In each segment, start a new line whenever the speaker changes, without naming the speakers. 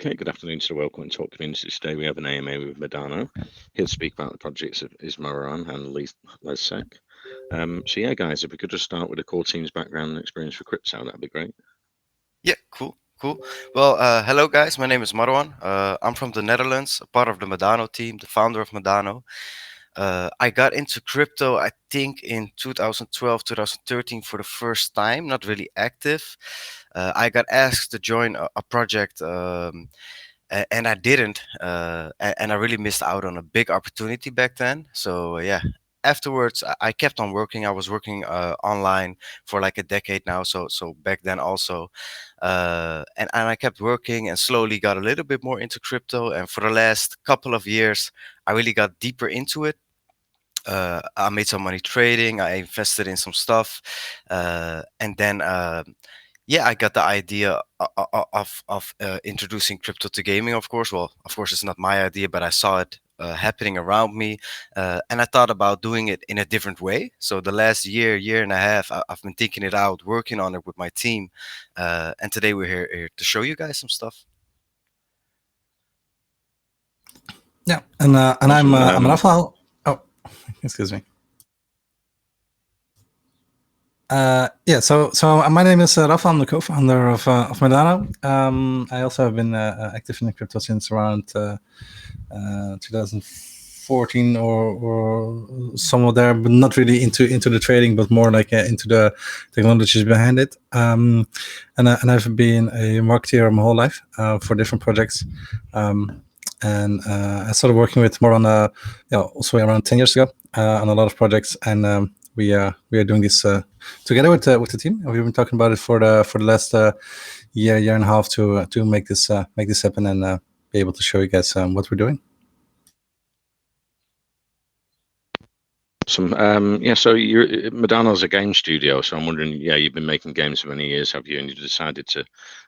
Okay, good afternoon to the Welcome and Talk community. Today we have an AMA with Medano. Here to speak about the projects is Moran and Lezsek. So yeah, guys, if we could just start with the core team's background and experience for crypto, that'd be great.
Yeah, cool. Well, hello guys. My name is Marwan. I'm from the Netherlands, a part of the Medano team, the founder of Medano. I got into crypto, I think, in 2012, 2013 for the first time, not really active. I got asked to join a project, and I didn't. And I really missed out on a big opportunity back then. So, yeah. Afterwards, I kept on working. I was working online for like a decade now. So back then also, and I kept working and slowly got a little bit more into crypto. And for the last couple of years, I really got deeper into it. I made some money trading. I invested in some stuff, and then yeah, I got the idea of introducing crypto to gaming. Of course, well, of course, it's not my idea, but I saw it happening around me, and I thought about doing it in a different way. So the last year and a half, I've been thinking it out, working on it with my team, and today we're here to show you guys some stuff.
Yeah, and
Awesome.
I'm Rafael. Oh, excuse me. Yeah, so my name is Rafael. I'm the co-founder of Medano. I also have been active in crypto since around 2014 or somewhere there, but not really into the trading, but more like into the technologies behind it. And I've been a marketeer my whole life for different projects. And I started working with more on also around 10 years ago on a lot of projects, and we are doing this together with the team. We've been talking about it for the last year and a half to make this happen and be able to show you guys what we're doing.
Awesome. Yeah, so Medano's a game studio, so I'm wondering, yeah, you've been making games for many years, have you? And you decided to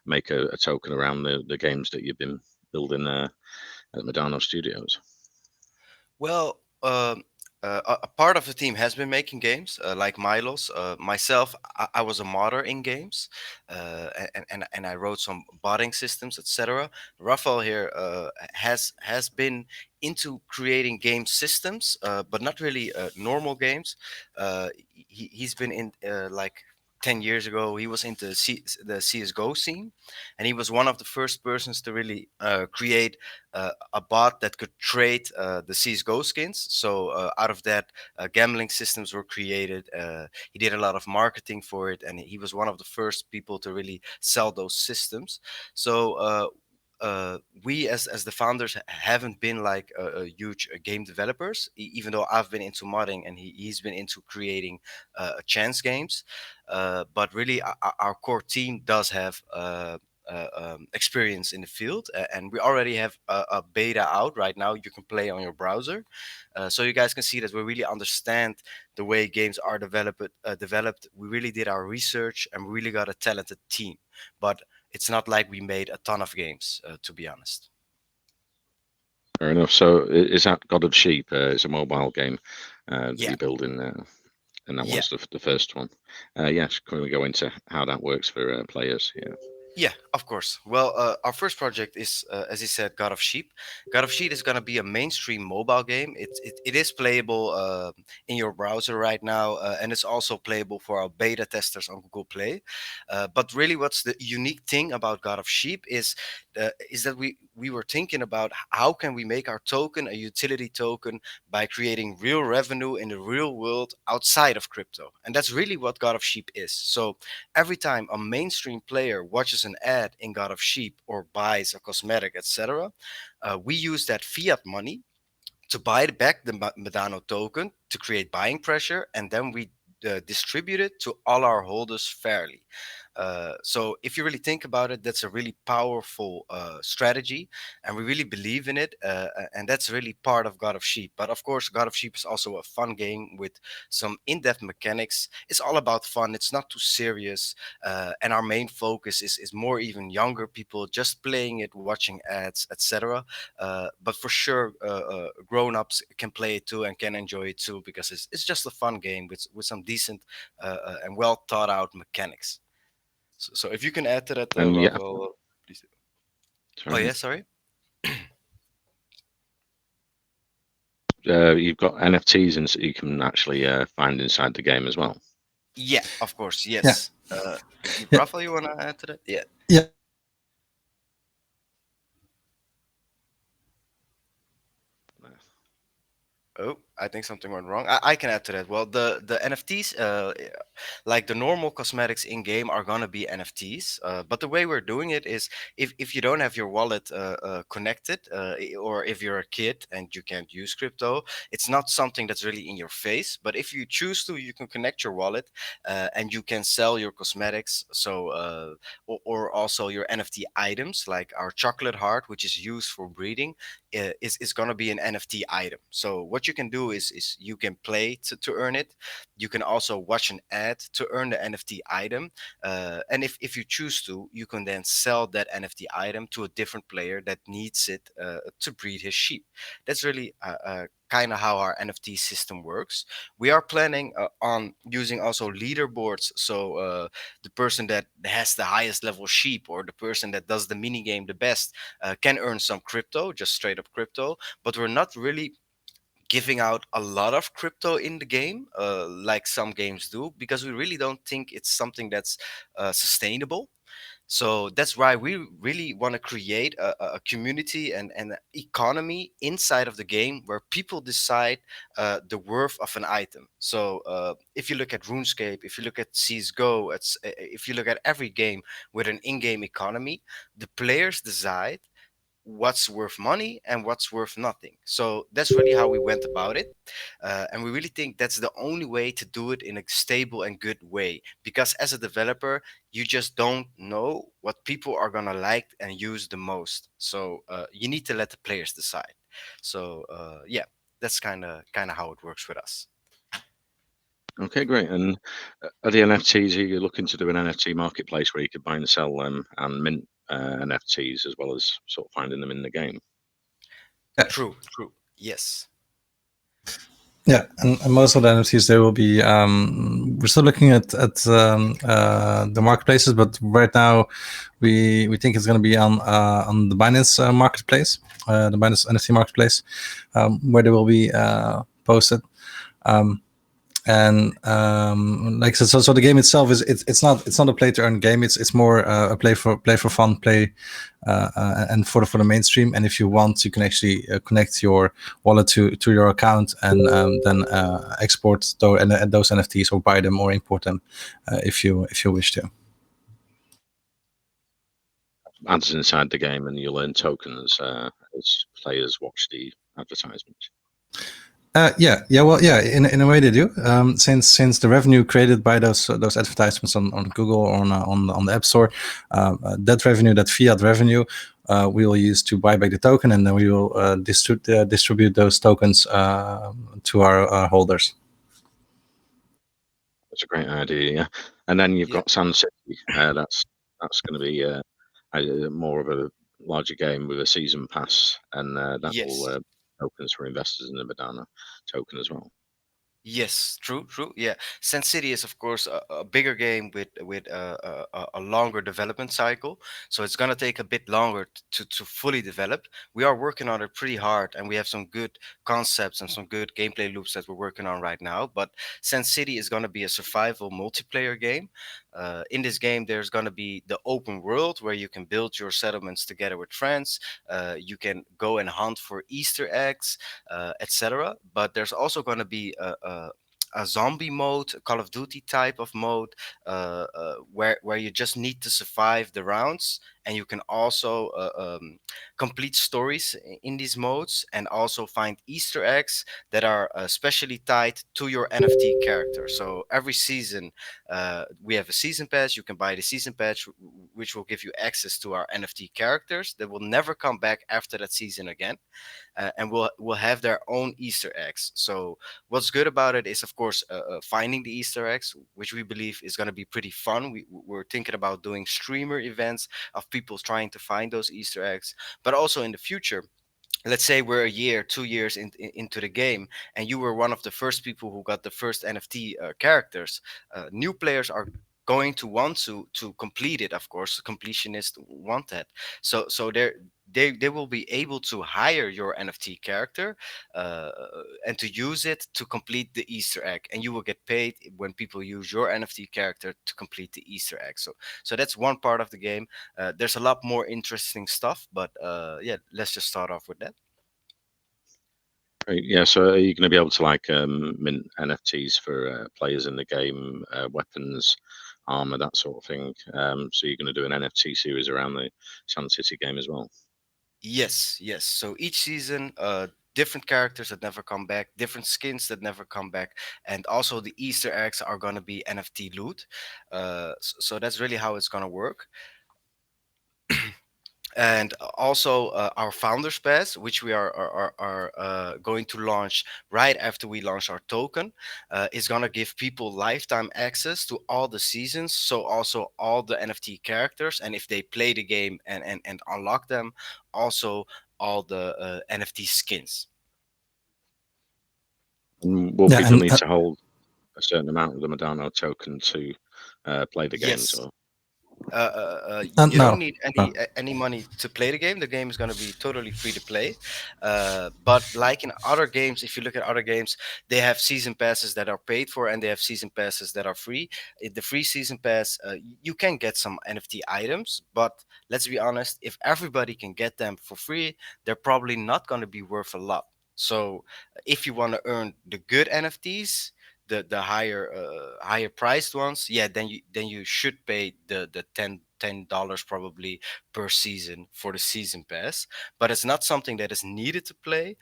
make a token around the games that you've been building at Medano Studios.
Well, a part of the team has been making games, like Milos. Myself, I was a modder in games, and I wrote some botting systems, etc. Rafael here has been into creating game systems, but not really normal games. He's been in like 10 years ago, he was into the CSGO scene, and he was one of the first persons to really create a bot that could trade the CSGO skins. So out of that, gambling systems were created. He did a lot of marketing for it, and he was one of the first people to really sell those systems. So we as the founders haven't been like a huge game developers, even though I've been into modding and he's been into creating chance games. But really, our core team does have experience in the field, and we already have a beta out right now. You can play on your browser, so you guys can see that we really understand the way games are developed. We really did our research, and we really got a talented team. But it's not like we made a ton of games, to be honest.
Fair enough. So is that God of Sheep? It's a mobile game that
Yeah.
you're building, and that
Yeah.
one's the first one. Yes, can we go into how that works for players? Yeah.
Yeah, of course. Well, our first project is, as he said, God of Sheep. God of Sheep is going to be a mainstream mobile game. It is playable in your browser right now, and it's also playable for our beta testers on Google Play. But really, what's the unique thing about God of Sheep is that we were thinking about how can we make our token a utility token by creating real revenue in the real world outside of crypto, and that's really what God of Sheep is. So every time a mainstream player watches an ad in God of Sheep or buys a cosmetic, etc., we use that fiat money to buy back the Medano token to create buying pressure, and then we distribute it to all our holders fairly. So if you really think about it, that's a really powerful strategy, and we really believe in it, and that's really part of God of Sheep. But of course, God of Sheep is also a fun game with some in-depth mechanics. It's all about fun. It's not too serious, and our main focus is more even younger people just playing it, watching ads, etc. But for sure, grown-ups can play it too and can enjoy it too, because it's just a fun game with some decent and well thought out mechanics. So if you can add to that,
And yeah,
Rafael, please. Oh
Sorry.
yeah, sorry.
You've got NFTs and you can actually find inside the game as well.
Yeah, of course.
Yeah,
Yes.
yeah,
Rafa, you wanna add to that? Yeah.
yeah.
Oh, I think something went wrong. I can add to that. Well, the NFTs, like the normal cosmetics in game, are gonna be NFTs. But the way we're doing it is, if you don't have your wallet connected, or if you're a kid and you can't use crypto, it's not something that's really in your face. But if you choose to, you can connect your wallet, and you can sell your cosmetics. So, or also your NFT items, like our chocolate heart, which is used for breeding, is going to be an NFT item. So what you can do is you can play to earn it. You can also watch an ad to earn the NFT item. And if you choose to, you can then sell that NFT item to a different player that needs it to breed his sheep. That's really kind of how our NFT system works. We are planning on using also leaderboards. So the person that has the highest level sheep, or the person that does the mini game the best, can earn some crypto, just straight up crypto. But we're not really giving out a lot of crypto in the game, like some games do, because we really don't think it's something that's sustainable. So that's why we really want to create a community and an economy inside of the game where people decide the worth of an item. So if you look at RuneScape, if you look at CSGO, if you look at every game with an in-game economy, the players decide what's worth money and what's worth nothing. So that's really how we went about it. And we really think that's the only way to do it in a stable and good way. Because as a developer, you just don't know what people are going to like and use the most. So you need to let the players decide. So yeah, that's kind of how it works with us.
Okay, great. And are the NFTs, are you looking to do an NFT marketplace where you could buy and sell them and mint NFTs as well as sort of finding them in the game?
Yeah.
True, true. Yes.
Yeah, and most of the NFTs they will be. We're still looking at the marketplaces, but right now we think it's going to be on the Binance marketplace, the Binance NFT marketplace, where they will be posted. And like I said, so the game itself is it's not a play to earn game. It's more a play for fun, play and for the mainstream. And if you want, you can actually connect your wallet to your account and then export those NFTs or buy them or import them if you wish to.
Ads inside the game, and you'll earn tokens as players watch the advertisements.
Well, yeah. In a way, they do. Since the revenue created by those advertisements on Google or on the App Store, that revenue, that fiat revenue, we will use to buy back the token, and then we will distribute those tokens to our holders.
That's a great idea, yeah. And then you've
Yeah.
got Sun City. That's going to be more of a larger game with a season pass, and that will
Yes.
tokens for investors in the Medano token as well.
Yes, true, true. Yeah, Sand City is of course a bigger game with a longer development cycle, so it's gonna take a bit longer to fully develop. We are working on it pretty hard, and we have some good concepts and some good gameplay loops that we're working on right now. But Sand City is gonna be a survival multiplayer game. In this game, there's gonna be the open world where you can build your settlements together with friends. You can go and hunt for Easter eggs, etc. But there's also going to be a zombie mode, a Call of Duty type of mode, where you just need to survive the rounds, and you can also complete stories in these modes, and also find Easter eggs that are specially tied to your NFT character. So every season, we have a season pass. You can buy the season pass, which will give you access to our NFT characters that will never come back after that season again, and will have their own Easter eggs. So what's good about it is, of course, finding the Easter eggs, which we believe is going to be pretty fun. We're thinking about doing streamer events of people trying to find those Easter eggs, but also in the future. Let's say we're a year, 2 years into the game, and you were one of the first people who got the first NFT characters. New players are going to want to complete it. Of course, completionists want that. So they will be able to hire your NFT character uh, and to use it to complete the Easter egg, and you will get paid when people use your NFT character to complete the Easter egg. So that's one part of the game. There's a lot more interesting stuff, but yeah, let's just start off with that.
Great. Yeah. So are you going to be able to like mint NFTs for players in the game, weapons, armor, that sort of thing? So you're going to do an NFT series around the Sun City game as well.
Yes, yes. So each season, different characters that never come back, different skins that never come back, and also the Easter eggs are gonna be NFT loot. So that's really how it's gonna work. And also our founders pass, which we are going to launch right after we launch our token, is going to give people lifetime access to all the seasons, so also all the NFT characters, and if they play the game and unlock them, also all the NFT skins.
And will
Yeah,
people
and
need to hold a certain amount of the Medano token to play the games,
Yes.
or
You don't
no,
need
no.
any money to play the game. The game is going to be totally free to play. But like in other games, if you look at other games, they have season passes that are paid for, and they have season passes that are free. In the free season pass, you can get some NFT items, but let's be honest, if everybody can get them for free, they're probably not going to be worth a lot. So if you want to earn the good NFTs, the higher priced ones, yeah, then you should pay the $10 probably per season for the season pass. But it's not something that is needed to play,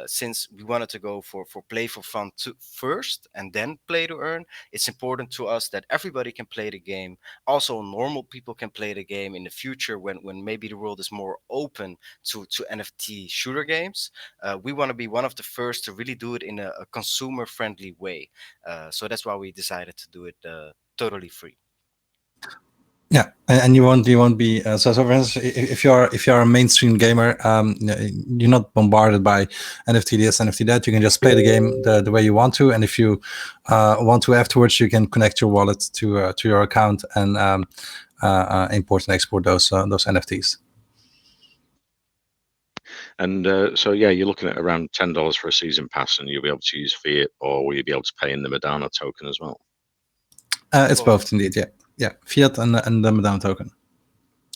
since we wanted to go for play for fun to first and then play to earn. It's important to us that everybody can play the game. Also, normal people can play the game in the future when maybe the world is more open to NFT shooter games. We want to be one of the first to really do it in a consumer friendly way. So that's why we decided to do it totally free.
Yeah, and you won't be so for instance, if you're a mainstream gamer, you're not bombarded by NFT this, NFT that. You can just play the game the way you want to, and if you want to afterwards, you can connect your wallet to your account and import and export those NFTs.
and so yeah, you're looking at around $10 for a season pass, and you'll be able to use fiat, or will you be able to pay in the Medano token as well?
It's both indeed. Yeah, yeah, fiat and the Medano token.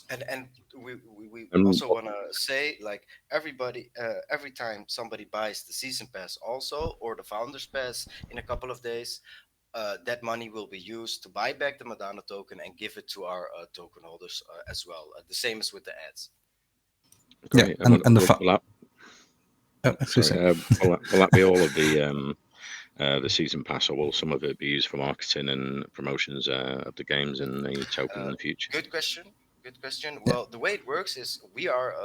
And we
And
also want to say, like, everybody, every time somebody buys the season pass also, or the founders pass in a couple of days, that money will be used to buy back the Madonna token and give it to our token holders as well. The same as with the ads.
Yeah,
great. And
and the
will that,
excuse
sorry,
me.
will that be all of the season pass, or will some of it be used for marketing and promotions of the games and the token in
Uh,
the future?
Good question. Good question.
Yeah,
Well, the way it works is we are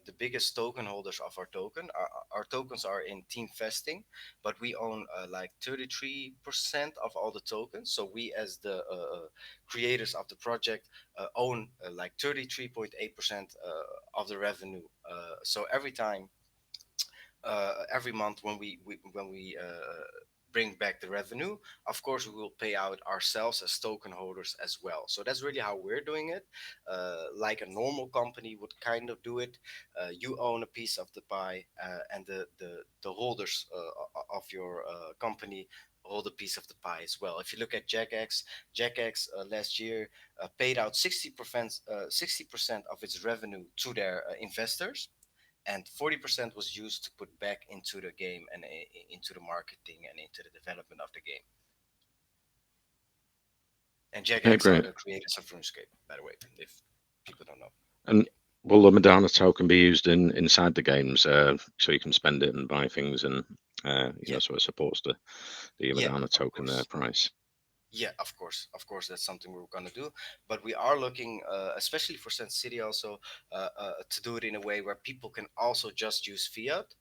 the biggest token holders of our token. Our tokens are in team vesting, but we own like 33% of all the tokens. So we, as the creators of the project, own like 33.8% of the revenue. So every month when we bring back the revenue, of course we will pay out ourselves as token holders as well. So that's really how we're doing it, like a normal company would kind of do it. You own a piece of the pie, and the holders of your company hold a piece of the pie as well. If you look at jackx last year paid out 60% of its revenue to their investors, and 40% was used to put back into the game and into the marketing and into the development of the game. And
Okay,
jackx are
great.
the creators of RuneScape, by the way, if people don't know.
And will the Medana token be used inside the games, so you can spend it and buy things, and
Yeah,
so it supports the
yeah,
Medana
of
token
course.
price?
Yeah, of course, that's something we're gonna do. But we are looking, especially for Sun City, also to do it in a way where people can also just use fiat.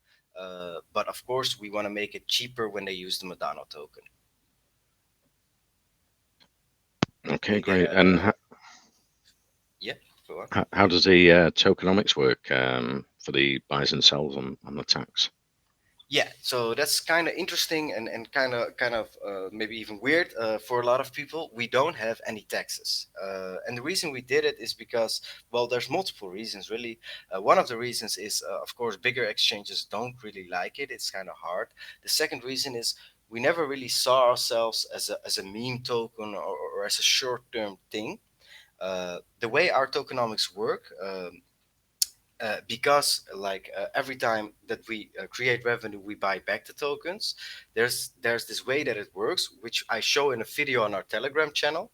But of course, we want to make it cheaper when they use the Madonna token.
Okay,
We get
great.
a
And
yeah. Go on.
how does the tokenomics work for the buys and sells on the tax?
Yeah, so that's kind of interesting and kind of maybe even weird for a lot of people. We don't have any taxes, and the reason we did it is because, well, there's multiple reasons really. One of the reasons is, of course, bigger exchanges don't really like it. It's kind of hard. The second reason is we never really saw ourselves as a meme token or as a short term thing. The way our tokenomics work. Because like every time that we create revenue we buy back the tokens. There's this way that it works, which I show in a video on our Telegram channel,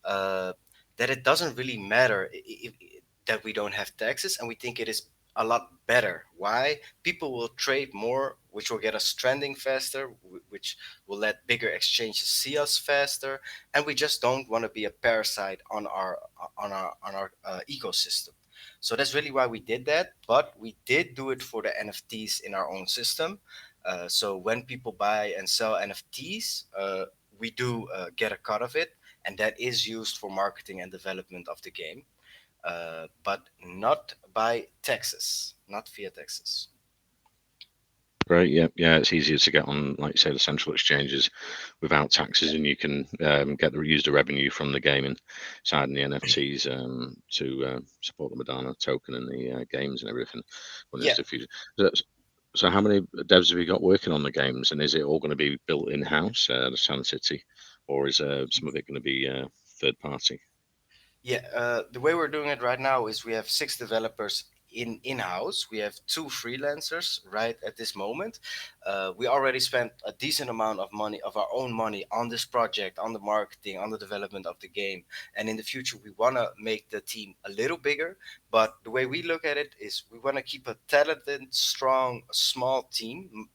uh, that it doesn't really matter that we don't have taxes, and we think it is a lot better. Why? People will trade more, which will get us trending faster, which will let bigger exchanges see us faster, and we just don't want to be a parasite on our ecosystem. So that's really why we did that. But we did do it for the NFTs in our own system. So when people buy and sell NFTs, we do get a cut of it, and that is used for marketing and development of the game, but not by taxes, not via taxes.
Right. Yeah. Yeah. It's easier to get on, like you say, the central exchanges without taxes, and you can use the revenue from the gaming side and the NFTs to support the Medano token and the games and everything when it's
Yeah,
the future. So, so how many devs have you got working on the games, and is it all going to be built in house, the Sun City, or is some of it going to be third party?
yeah. The way we're doing it right now is we have 6 developers in house. We have 2 freelancers right at this moment. We already spent a decent amount of money, of our own money, on this project, on the marketing, on the development of the game. And in the future, we want to make the team a little bigger. But the way we look at it is we want to keep a talented, strong, small team.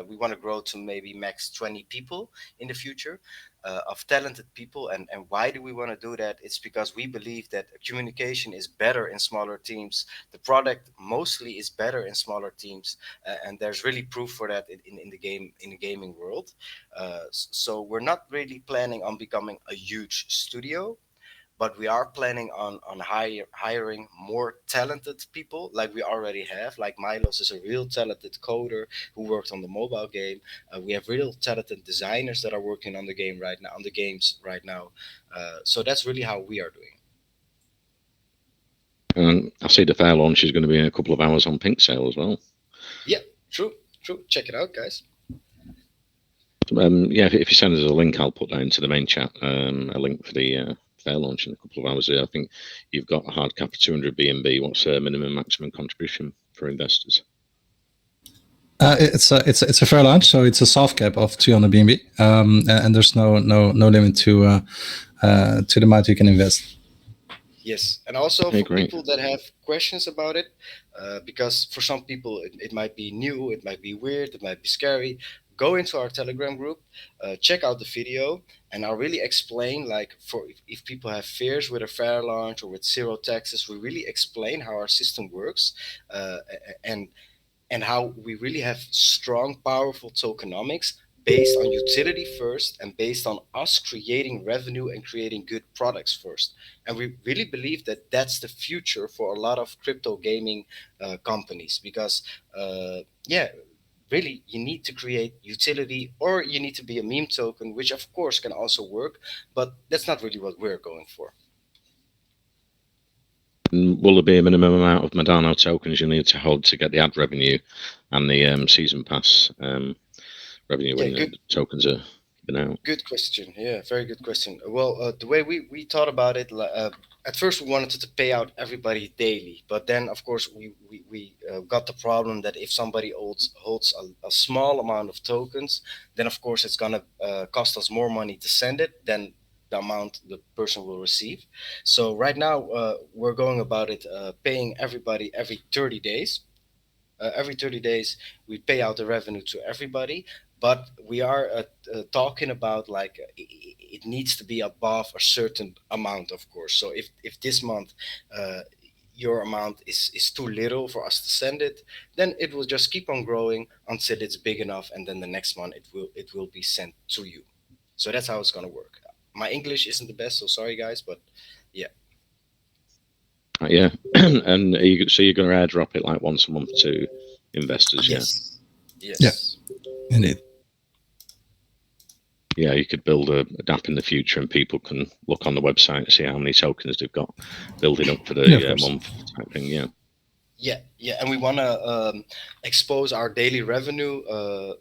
We want to grow to maybe max 20 people in the future, of talented people. And why do we want to do that? It's because we believe that communication is better in smaller teams. The product mostly is better in smaller teams, and there's really proof for that in the game, in the gaming world. So we're not really planning on becoming a huge studio, but we are planning on hiring more talented people, like we already have. Like Milos is a real talented coder who worked on the mobile game. We have real talented designers that are working on the game right now, on the games right now. So that's really how we are doing.
I see the fair launch is going to be in a couple of hours on Pink Sale as well.
Yeah, true, true. Check it out, guys.
Yeah, if you send us a link, I'll put that into the main chat. A link for the fair launch in a couple of hours. I think you've got a hard cap of 200 BNB. What's the minimum maximum contribution for investors?
It's a fair launch, so it's a soft cap of 200 BNB, and there's no limit to the amount you can invest.
Yes, and also
Okay,
for
great.
people that have questions about it, because for some people it might be new, it might be weird, it might be scary. Go into our Telegram group, check out the video, and I'll really explain. Like, for if people have fears with a fair launch or with zero taxes, we really explain how our system works, and how we really have strong, powerful tokenomics based on utility first and based on us creating revenue and creating good products first. And we really believe that that's the future for a lot of crypto gaming companies, because, yeah, really, you need to create utility, or you need to be a meme token, which of course can also work, but that's not really what we're going for.
Will there be a minimum amount of Medano tokens you need to hold to get the ad revenue and the season pass revenue when
Yeah,
the tokens are given out?
good question. Yeah, very good question. Well, the way we thought about it, at first we wanted to pay out everybody daily, but then of course we got the problem that if somebody holds a small amount of tokens, then of course it's gonna cost us more money to send it than the amount the person will receive. So right now we're going about it, paying everybody every 30 days. Every 30 days we pay out the revenue to everybody, but we are talking about, like, it needs to be above a certain amount, of course. So if this month uh, your amount is too little for us to send it, then it will just keep on growing until it's big enough, and then the next month it will be sent to you. So that's how it's going to work. My English isn't the best, so sorry guys, but yeah.
Yeah, and so you're going to airdrop it like once a month to investors, yeah?
Yes.
Yeah.
Yes.
Indeed.
Yeah, you could build a dApp in the future, and people can look on the website and see how many tokens they've got building up for
Yeah, of
the
course.
month type thing. Yeah.
Yeah, and we want to expose our daily revenue,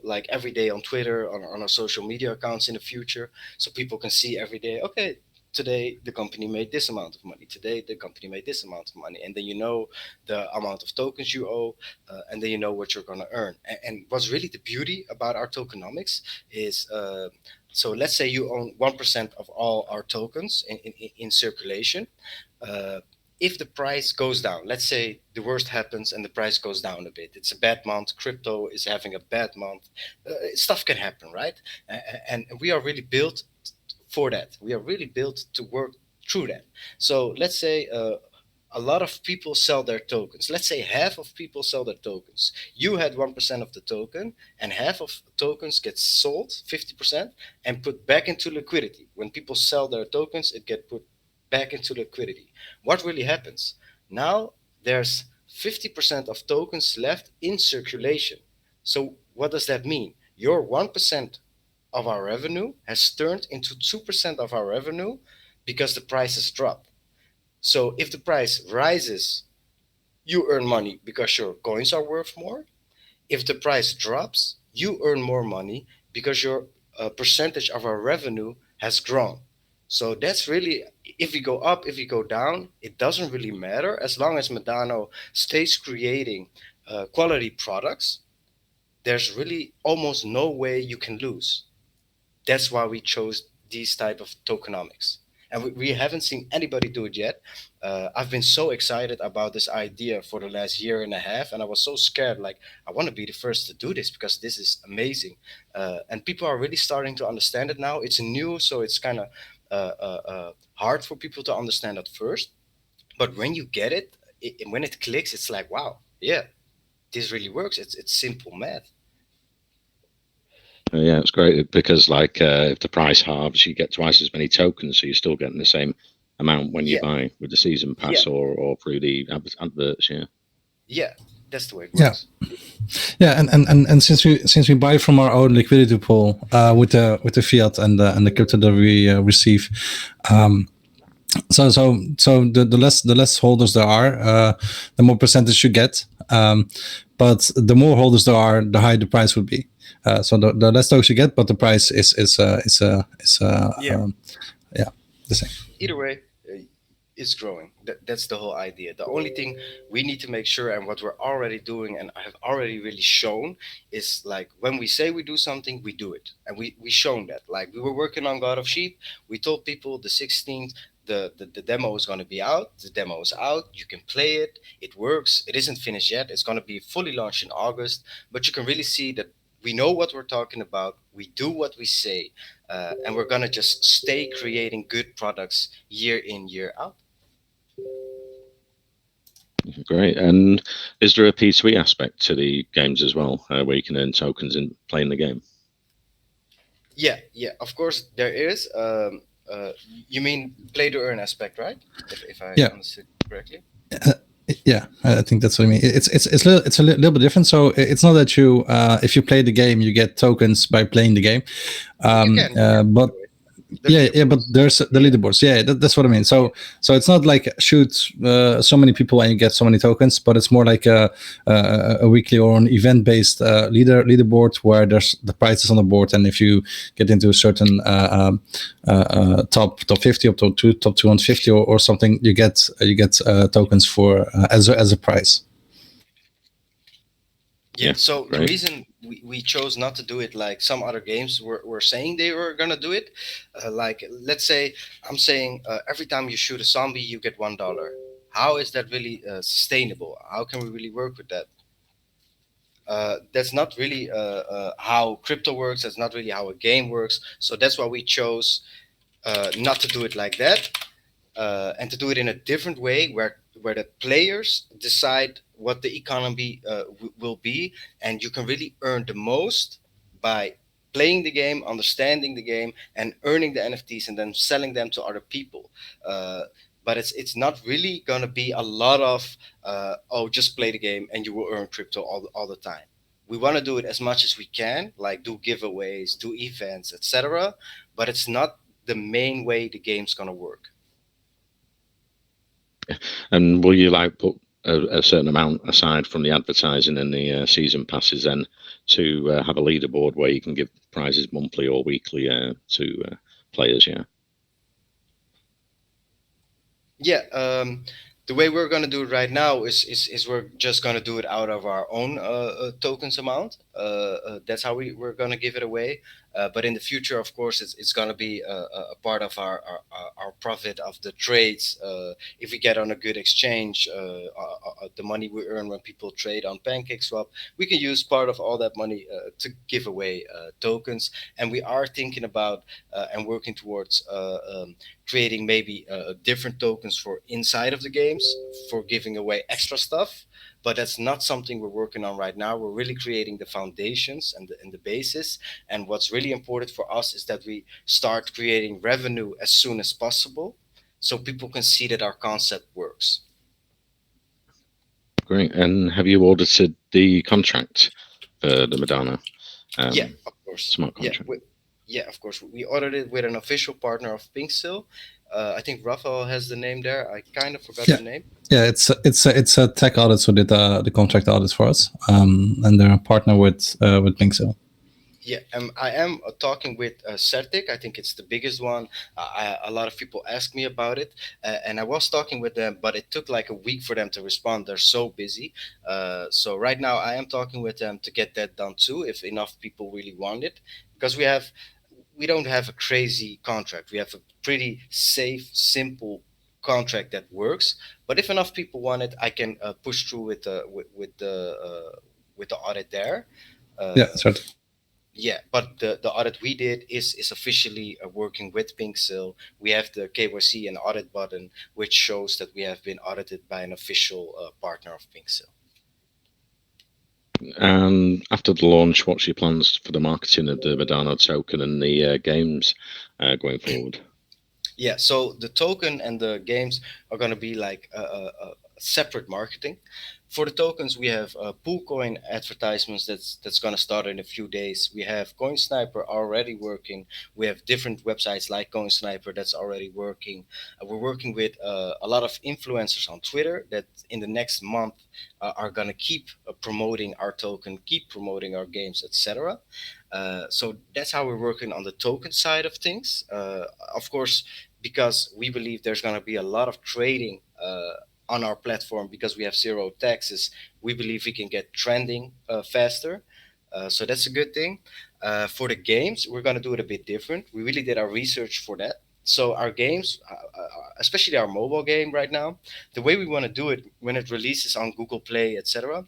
like every day on Twitter, on our social media accounts in the future, so people can see every day. Okay, today the company made this amount of money. Today the company made this amount of money, and then you know the amount of tokens you owe, and then you know what you're gonna earn. And what's really the beauty about our tokenomics is. So let's say you own 1% of all our tokens in circulation. uh, if the price goes down, let's say the worst happens and the price goes down a bit, it's a bad month, crypto is having a bad month, stuff can happen, right? And we are really built for that. We are really built to work through that. So let's say a lot of people sell their tokens. Let's say half of people sell their tokens. You had 1% of the token, and half of tokens get sold, 50%, and put back into liquidity. When people sell their tokens, it get put back into liquidity. What really happens? Now there's 50% of tokens left in circulation. So what does that mean? Your 1% of our revenue has turned into 2% of our revenue because the price has dropped. So if the price rises, you earn money because your coins are worth more. If the price drops, you earn more money because your percentage of our revenue has grown. So that's really, if we go up, if we go down, it doesn't really matter as long as Medano stays creating quality products. There's really almost no way you can lose. That's why we chose these type of tokenomics, and we haven't seen anybody do it yet. I've been so excited about this idea for the last year and a half, and I was so scared, like, I want to be the first to do this because this is amazing. And people are really starting to understand it now. It's new, so it's kind of hard for people to understand at first, but when you get it, when it clicks, it's like, wow, yeah, this really works. It's simple math.
Yeah, it's great because like if the price halves, you get twice as many tokens, so you're still getting the same amount when you
Yeah,
buy with the season
yeah,
pass or through the adverts. Yeah.
yeah. That's the way it
Yeah.
works.
Yeah, and since we buy from our own liquidity pool with the fiat and the crypto that we receive, so the less holders there are, the more percentage you get. But the more holders there are, the higher the price would be. So the less tokens you get, but the price
Yeah.
yeah, the same.
Either way, it's growing. That's the whole idea. The only thing we need to make sure, and what we're already doing and have already really shown, is like when we say we do something, we do it, and we shown that. Like we were working on God of Sheep, we told people the 16th. The demo is going to be out. The demo is out. You can play it. It works. It isn't finished yet. It's going to be fully launched in August. But you can really see that we know what we're talking about. We do what we say, and we're gonna just stay creating good products year in year out.
Great. And is there a P2E aspect to the games as well, where you can earn tokens in playing the game?
Yeah, of course there is. You mean play to earn aspect, right? If I
Yeah.
understood correctly.
Yeah, I think that's what I mean. It's a little bit different. So it's not that you if you play the game you get tokens by playing the game,
You can,
but
the
yeah, but
leaderboards.
there's the leaderboards. Yeah, that's what I mean. So it's not like shoot so many people and you get so many tokens, but it's more like a weekly or an event based leaderboard where there's the prices on the board, and if you get into a certain top 50 up to top 250 or something, you get tokens for as a prize.
Yeah,
Yeah,
so the
great.
reason we chose not to do it like some other games were saying they were gonna do it, like let's say I'm saying every time you shoot a zombie you get $1. How is that really sustainable? How can we really work with that? That's not really how crypto works. That's not really how a game works. So that's why we chose not to do it like that, and to do it in a different way where the players decide what the economy will be, and you can really earn the most by playing the game, understanding the game, and earning the NFTs and then selling them to other people. But it's not really gonna be a lot of oh, just play the game and you will earn crypto all the time. We want to do it as much as we can, like do giveaways, do events, etc. But it's not the main way the game's gonna work.
And will you like put a certain amount aside from the advertising and the season passes then to have a leaderboard where you can give prizes monthly or weekly to players? Yeah.
Yeah, the way we're gonna do it right now is we're just gonna do it out of our own tokens amount. That's how we're gonna give it away. But in the future, of course, it's gonna be a part of our profit of the trades. If we get on a good exchange, the money we earn when people trade on PancakeSwap, we can use part of all that money to give away tokens. And we are thinking about and working towards creating maybe different tokens for inside of the games for giving away extra stuff. But that's not something we're working on right now. We're really creating the foundations and the basis. And what's really important for us is that we start creating revenue as soon as possible so people can see that our concept works.
Great. And have you audited the contract for the Medano
Yeah, of course.
smart contract?
Yeah, of course. We audited with an official partner of Pinksil. I think Rafael has the name there. I kind of forgot
Yeah.
the name.
Yeah, it's a tech audit who did the contract audits for us, and they're a partner with Pinksil.
Yeah, I am talking with Certic. I think it's the biggest one. A lot of people ask me about it, and I was talking with them, but it took like a week for them to respond. They're so busy. So right now, I am talking with them to get that done too, if enough people really want it, because we don't have a crazy contract. We have a pretty safe, simple contract that works. But if enough people want it, I can push through with the audit there.
Yeah,
Uh,
certainly.
yeah, but the audit we did is officially working with Pinksil. We have the KYC and audit button, which shows that we have been audited by an official partner of Pinksil.
And after the launch, what's your plans for the marketing of the Medano token and the games going forward?
Yeah, so the token and the games are going to be like a separate marketing. For the tokens, we have pool coin advertisements that's going to start in a few days. We have Coin Sniper already working. We have different websites like Coin Sniper that's already working. We're working with a lot of influencers on Twitter that in the next month are going to keep promoting our token, keep promoting our games, etc. So that's how we're working on the token side of things. Of course, because we believe there's going to be a lot of trading on our platform because we have zero taxes. We believe we can get trending faster. So that's a good thing. For the games, we're going to do it a bit different. We really did our research for that. So our games, especially our mobile game right now, the way we want to do it when it releases on Google Play, etc.,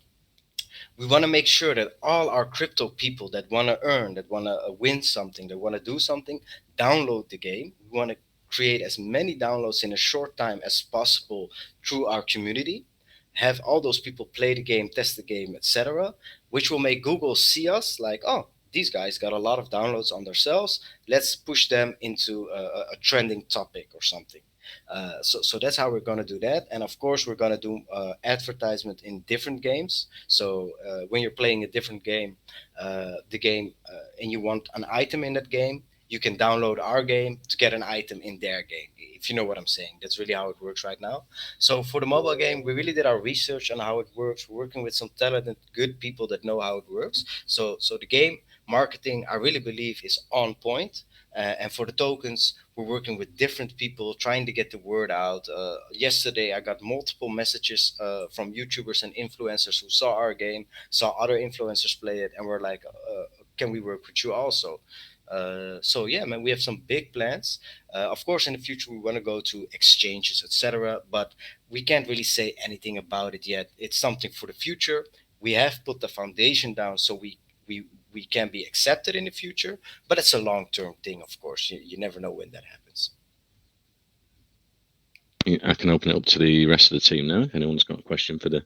we want to make sure that all our crypto people that want to earn, that want to win something, that want to do something, download the game. We want to create as many downloads in a short time as possible through our community. Have all those people play the game, test the game, etc., which will make Google see us like, oh, these guys got a lot of downloads on themselves. Let's push them into a trending topic or something. So that's how we're going to do that. And of course, we're going to do advertisement in different games. So when you're playing a different game, and you want an item in that game, you can download our game to get an item in their game. If you know what I'm saying, that's really how it works right now. So for the mobile game, we really did our research on how it works. We're working with some talented, good people that know how it works. So the game marketing, I really believe, is on point. And for the tokens, we're working with different people trying to get the word out. Yesterday, I got multiple messages from YouTubers and influencers who saw our game, saw other influencers play it, and were like, "Can we work with you also?" So yeah, man, we have some big plans. Of course, in the future, we want to go to exchanges, etc. But we can't really say anything about it yet. It's something for the future. We have put the foundation down, so we can be accepted in the future, but it's a long term thing, of course. You never know when that happens.
I can open it up to the rest of the team now. If anyone's got a question for the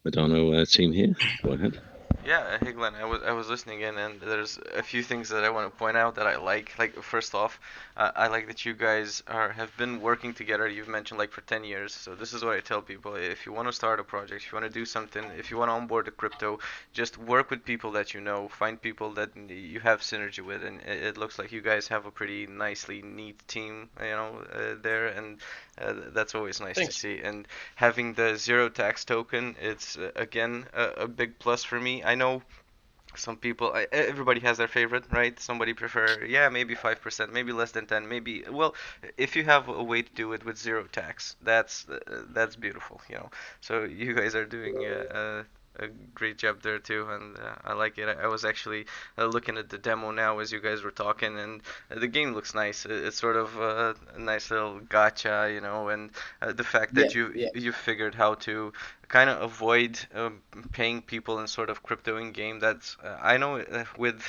Medano team here, go ahead.
Yeah, hey Glenn, I was listening in, and there's a few things that I want to point out that I like. Like first off, I like that you guys have been working together. You've mentioned like for 10 years. So this is what I tell people: if you want to start a project, if you want to do something, if you want to onboard a crypto, just work with people that you know. Find people that you have synergy with, and it looks like you guys have a pretty nicely neat team, there, and that's always nice to see. And having the zero tax token, it's again a big plus for me. I know some people, everybody has their favorite, right? Somebody prefer, yeah, maybe 5%, maybe less than 10, maybe, well, if you have a way to do it with zero tax, that's beautiful, So you guys are doing a great job there too, and I like it. I was actually looking at the demo now as you guys were talking, and the game looks nice. It's sort of a nice little gotcha, and the fact that you figured how to kind of avoid paying people in sort of crypto in game. That's I know with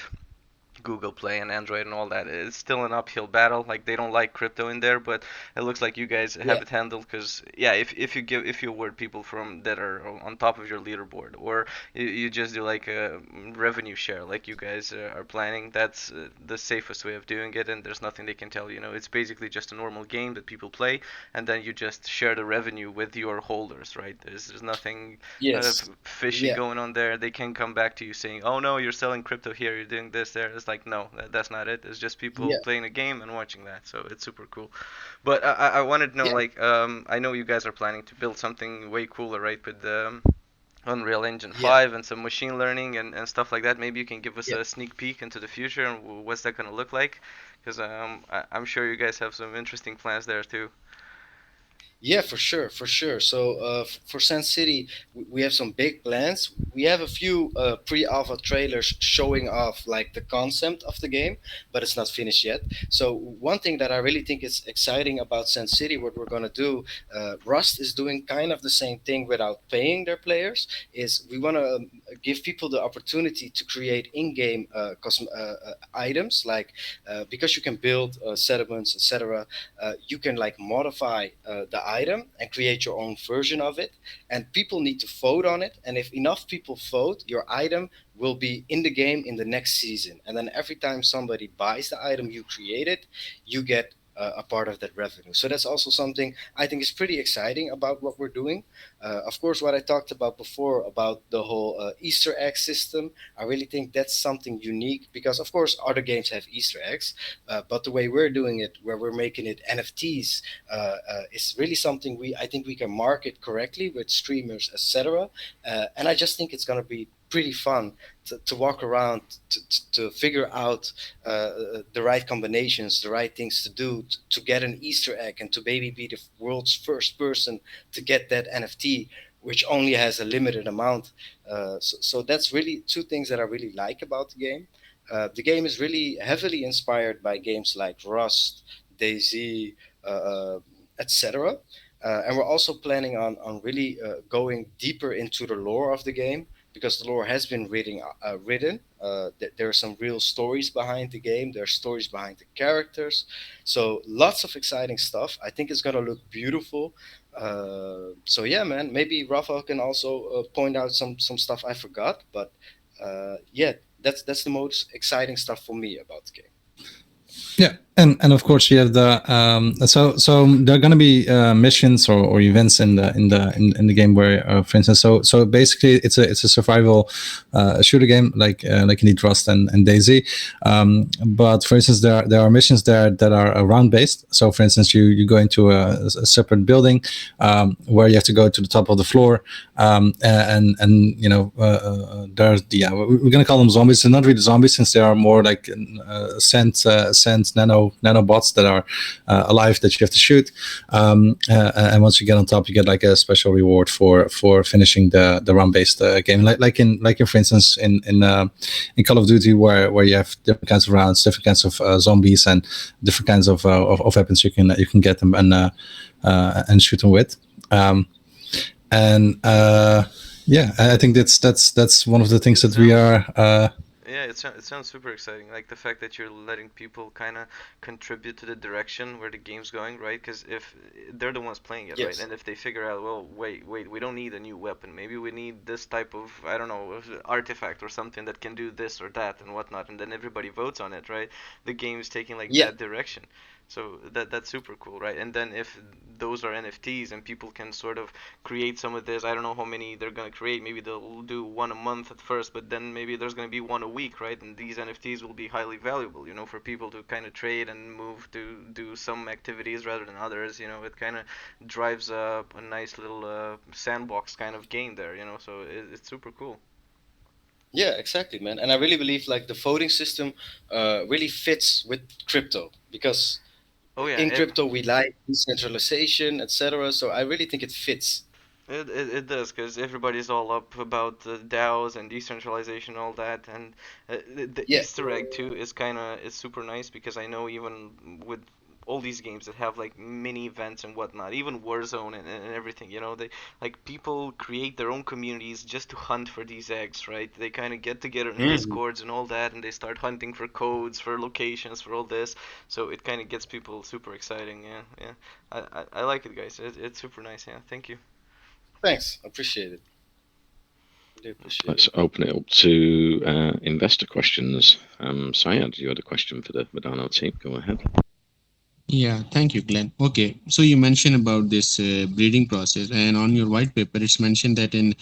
Google Play and Android and all that, it's still an uphill battle. Like they don't like crypto in there, but it looks like you guys have it handled. Because yeah, if you award people from that are on top of your leaderboard, or you just do like a revenue share, like you guys are planning, that's the safest way of doing it. And there's nothing they can tell you. It's basically just a normal game that people play, and then you just share the revenue with your holders, right? There's nothing fishy going on there. They can come back to you saying, "Oh no, you're selling crypto here. You're doing this there." It's like, no, that's not it. It's just people playing a game and watching that. So it's super cool. But I wanted to know, like, I know you guys are planning to build something way cooler, right? With Unreal Engine 5 and some machine learning and stuff like that. Maybe you can give us a sneak peek into the future and what's that going to look like? Because I'm sure you guys have some interesting plans there too.
Yeah, for sure, for sure. So for Sand City, we have some big plans. We have a few pre-alpha trailers showing off like the concept of the game, but it's not finished yet. So one thing that I really think is exciting about Sand City, what we're gonna do, Rust is doing kind of the same thing without paying their players. Is we want to give people the opportunity to create in-game items, like because you can build settlements, etc. You can like modify the item and create your own version of it, and people need to vote on it, and if enough people vote, your item will be in the game in the next season, and then every time somebody buys the item you created, you get a part of that revenue. So that's also something I think is pretty exciting about what we're doing. Of course, what I talked about before about the whole Easter egg system, I really think that's something unique because, of course, other games have Easter eggs, but the way we're doing it, where we're making it NFTs, is really something I think we can market correctly with streamers, etc. And I just think it's going to be pretty fun to walk around to figure out the right combinations, the right things to do to get an Easter egg, and to maybe be the world's first person to get that NFT, which only has a limited amount. So that's really two things that I really like about the game. The game is really heavily inspired by games like Rust, DayZ, etc. And we're also planning on really going deeper into the lore of the game, because the lore has been written. There are some real stories behind the game. There are stories behind the characters. So lots of exciting stuff. I think it's gonna look beautiful. So yeah, man. Maybe Rafael can also point out some stuff I forgot. But yeah, that's the most exciting stuff for me about the game.
Yeah, and of course you have the so there are going to be missions or events in the game where, for instance, so basically it's a survival shooter game like indeed Rust and DayZ, but for instance there are missions there that are round based. So for instance you go into a separate building where you have to go to the top of the floor, and there's we're going to call them zombies. They're not really zombies since they are more like sent nanobots that are alive that you have to shoot, and once you get on top you get like a special reward for finishing the run based game, like in for instance in Call of Duty where you have different kinds of rounds, different kinds of zombies, and different kinds of weapons you can get them and shoot them with. Yeah, I think that's one of the things that we are
Yeah, it sounds super exciting. Like the fact that you're letting people kind of contribute to the direction where the game's going, right? Because if they're the ones playing it, right?
Yes.
And if they figure out, well, wait, we don't need a new weapon. Maybe we need this type of, I don't know, artifact or something that can do this or that and whatnot, and then everybody votes on it, right? The game is taking like
Yeah.
that direction. So that's super cool, right? And then if those are NFTs and people can sort of create some of this. I don't know how many they're gonna create. Maybe they'll do one a month at first, but then maybe there's gonna be one a week, right? And these NFTs will be highly valuable, for people to kind of trade and move to do some activities rather than others. It kind of drives a nice little sandbox kind of game there. So it's super cool.
Yeah, exactly, man. And I really believe like the voting system really fits with crypto because
Oh yeah,
in crypto we like decentralization, etc. So I really think it fits.
it does, because everybody's all up about the DAOs and decentralization, all that, and the
Yeah.
Easter egg too is super nice, because I know even with all these games that have like mini events and whatnot, even Warzone and everything, they like people create their own communities just to hunt for these eggs, right? They kind of get together in
Mhm.
discords and all that, and they start hunting for codes, for locations, for all this. So it kind of gets people super exciting. Yeah, yeah. I like it, guys. It's super nice. Yeah, thank you.
Thanks. Appreciate it. Really appreciate it.
Let's open it up to investor questions. Syed, you had a question for the Medano team. Go ahead.
Yeah, thank you, Glenn. Okay, so you mentioned about this breeding process, and on your white paper, it's mentioned that in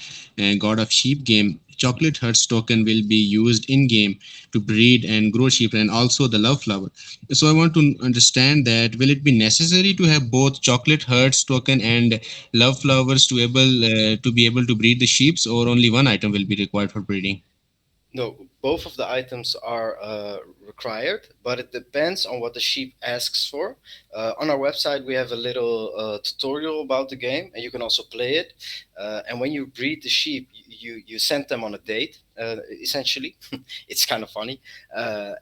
God of Sheep game, Chocolate Hearts token will be used in game to breed and grow sheep, and also the love flower. So I want to understand that will it be necessary to have both Chocolate Hearts token and love flowers to be able to breed the sheeps, or only one item will be required for breeding?
No, both of the items are required, but it depends on what the sheep asks for. On our website, we have a little tutorial about the game, and you can also play it. And when you breed the sheep, you send them on a date. Essentially, it's kind of funny.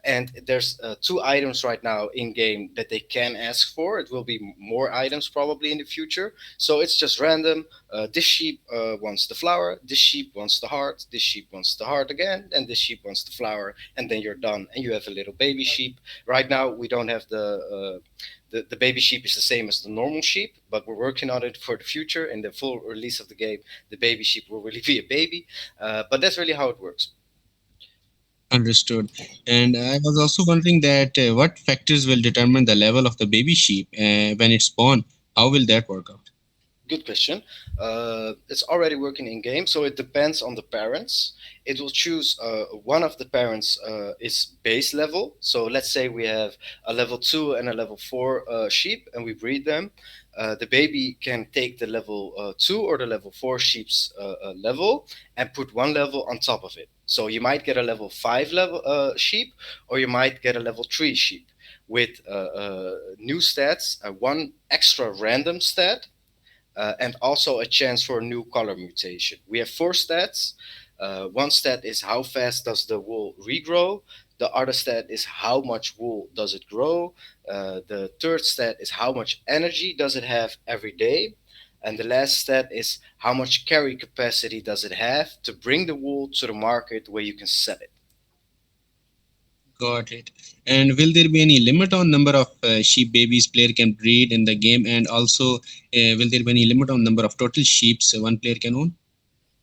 And there's two items right now in game that they can ask for. It will be more items probably in the future. So it's just random. This sheep wants the flower, this sheep wants the heart, this sheep wants the heart again, and this sheep wants the flower, and then you're done, and you have a little baby sheep. Right now, we don't have the baby sheep is the same as the normal sheep, but we're working on it for the future. In the full release of the game, the baby sheep will really be a baby, but that's really how it works.
Understood. And I was also wondering that what factors will determine the level of the baby sheep when it's born? How will that work out?
Good question. It's already working in game, so it depends on the parents. It will choose one of the parents is base level. So let's say we have a level 2 and a level 4 sheep, and we breed them. The baby can take the level 2 or the level 4 sheep's level and put one level on top of it. So you might get a level 5 level sheep, or you might get a level 3 sheep with new stats, one extra random stat, and also a chance for a new color mutation. We have four stats. One stat is how fast does the wool regrow. The other stat is how much wool does it grow. The third stat is how much energy does it have every day. And the last stat is how much carry capacity does it have to bring the wool to the market where you can sell it.
Got it. And will there be any limit on number of sheep babies player can breed in the game? And also, will there be any limit on number of total sheeps one player can own?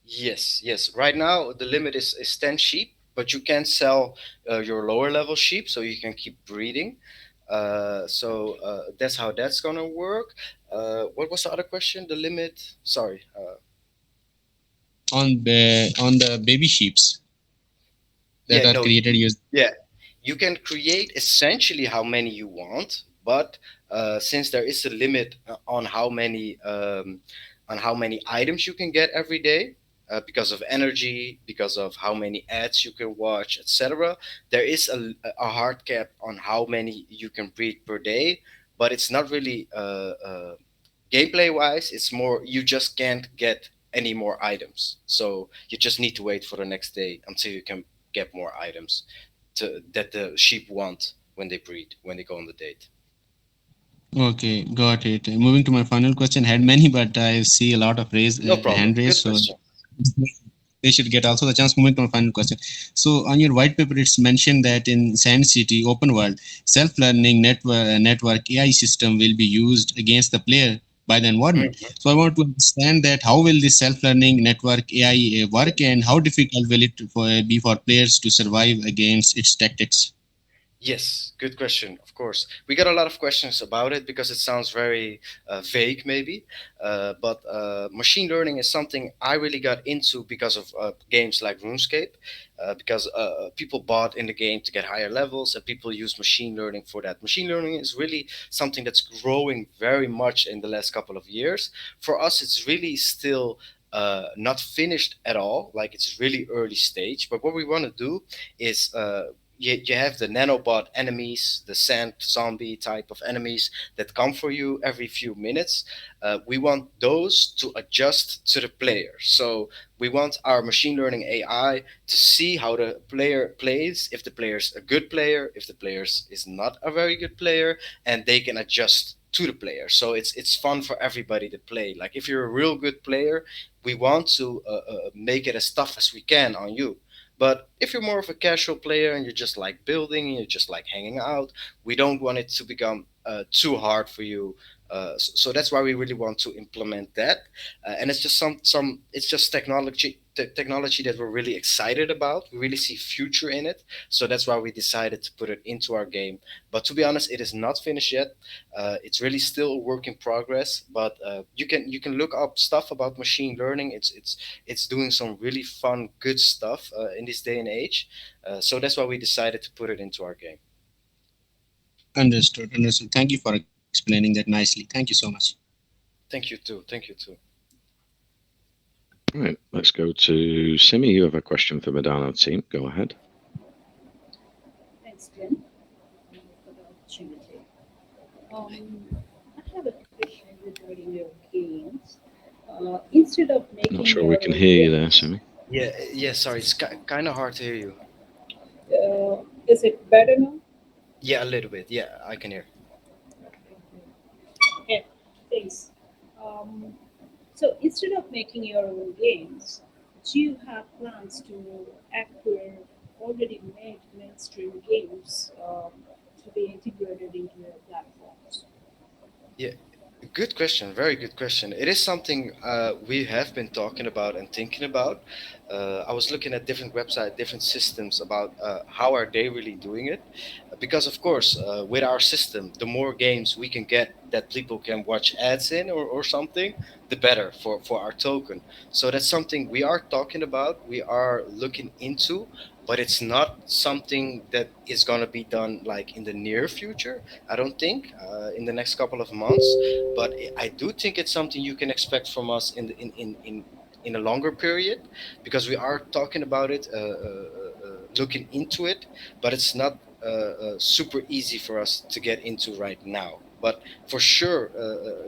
Yes, yes. Right now, the limit is 10 sheep, but you can sell your lower level sheep so you can keep breeding. So that's how that's going to work. What was the other question? The limit? Sorry.
On the baby sheeps that
Yeah,
are
no,
created using.
yeah. You can create essentially how many you want, but since there is a limit on how many items you can get every day, because of energy, because of how many ads you can watch, etc. There is a hard cap on how many you can breed per day, but it's not really gameplay wise. It's more you just can't get any more items, so you just need to wait for the next day until you can get more items that the sheep want when they breed, when they go on the date.
Okay, got it. Moving to my final question, had many, but I see a lot of
No
hand
problem.
raised.
Good
So
question.
they should get also the chance. Moving to my final question. So on your white paper, it's mentioned that in Sand City open world, self-learning network AI system will be used against the player by the environment.
Mhm.
So I want to understand that how will this self-learning network AI work, and how difficult will it be for players to survive against its tactics?
Yes, good question. Of course, we got a lot of questions about it because it sounds very vague, maybe. But machine learning is something I really got into because of games like RuneScape, because people bought in the game to get higher levels, and people use machine learning for that. Machine learning is really something that's growing very much in the last couple of years. For us, it's really still not finished at all. Like it's really early stage. But what we want to do is you have the nanobot enemies, the sand zombie type of enemies that come for you every few minutes. We want those to adjust to the player. So we want our machine learning AI to see how the player plays, if the player's a good player, if the player is not a very good player, and they can adjust to the player. So it's fun for everybody to play. Like if you're a real good player, we want to make it as tough as we can on you. But if you're more of a casual player and you just like building and you just like hanging out, we don't want it to become too hard for you. So that's why we really want to implement that, and it's just it's just technology that we're really excited about. We really see future in it, so that's why we decided to put it into our game. But to be honest, it is not finished yet. It's really still a work in progress. But you can look up stuff about machine learning. It's doing some really fun, good stuff in this day and age. So that's why we decided to put it into our game.
Understood. Understood. Thank you for explaining that nicely. Thank you so much.
Thank you too. Thank you too.
Right, let's go to Simi. You have a question for Medano team. Go ahead.
Thanks, Glenn, for the opportunity. I have a question regarding your games. Instead of
Not
making
sure we
your
can
own
hear you there,
games,
Simi.
Yeah. Sorry, it's kind of hard to hear you.
is it better now?
Yeah, a little bit. Yeah, I can hear.
Okay, thanks. Um, so instead of making your own games, do you have plans to acquire already made mainstream games to be integrated into your platforms?
Yeah, good question. Very good question. It is something we have been talking about and thinking about. I was looking at different websites, different systems about how are they really doing it. Because of course, with our system, the more games we can get that people can watch ads in or something, the better for our token. So that's something we are talking about. We are looking into, but it's not something that is gonna be done like in the near future. I don't think in the next couple of months, but I do think it's something you can expect from us in a longer period, because we are talking about it, looking into it, but it's not super easy for us to get into right now. But for sure,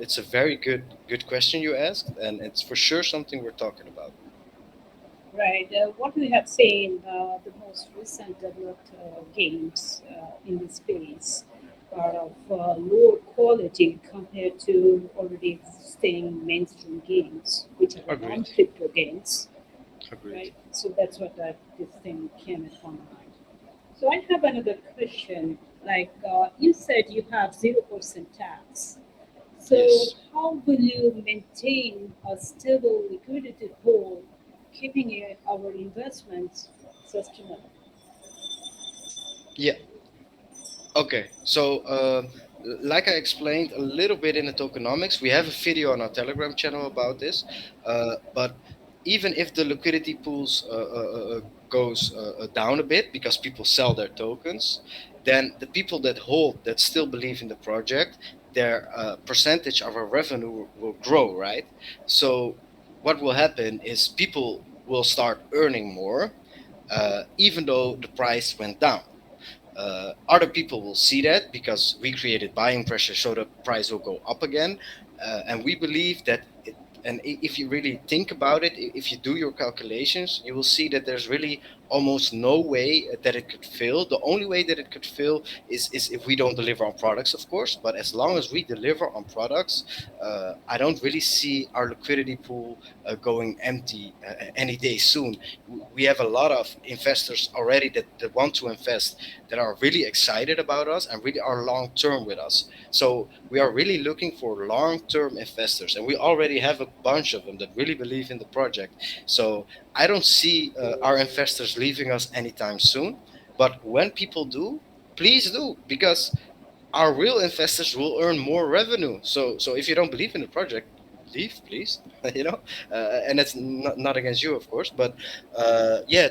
it's a very good question you asked, and it's for sure something we're talking about.
Right. What we have seen, the most recent developed games in this space are of lower quality compared to already existing mainstream games, which are the
Agreed.
non-crypto games.
Agreed.
Right. So that's what this thing came upon mind. So I have another question. Like you said, you have 0% tax. So,
Yes.
how will you maintain a stable liquidity pool, keeping our investments sustainable?
Yeah. Okay, so like I explained a little bit in the tokenomics, we have a video on our Telegram channel about this. But even if the liquidity pools goes down a bit because people sell their tokens, then the people that hold, that still believe in the project, their percentage of our revenue will grow, right? So what will happen is people will start earning more, even though the price went down. Other people will see that because we created buying pressure, so the price will go up again. And we believe that if you really think about it, if you do your calculations, you will see that there's really almost no way that it could fail. The only way that it could fail is if we don't deliver on products, of course. But as long as we deliver on products, I don't really see our liquidity pool going empty any day soon. We have a lot of investors already that want to invest, that are really excited about us and really are long term with us. So we are really looking for long term investors, and we already have a bunch of them that really believe in the project. So I don't see our investors leaving us anytime soon. But when people do, please do, because our real investors will earn more revenue. So if you don't believe in the project, leave, please. you know, and that's not against you, of course. But yeah,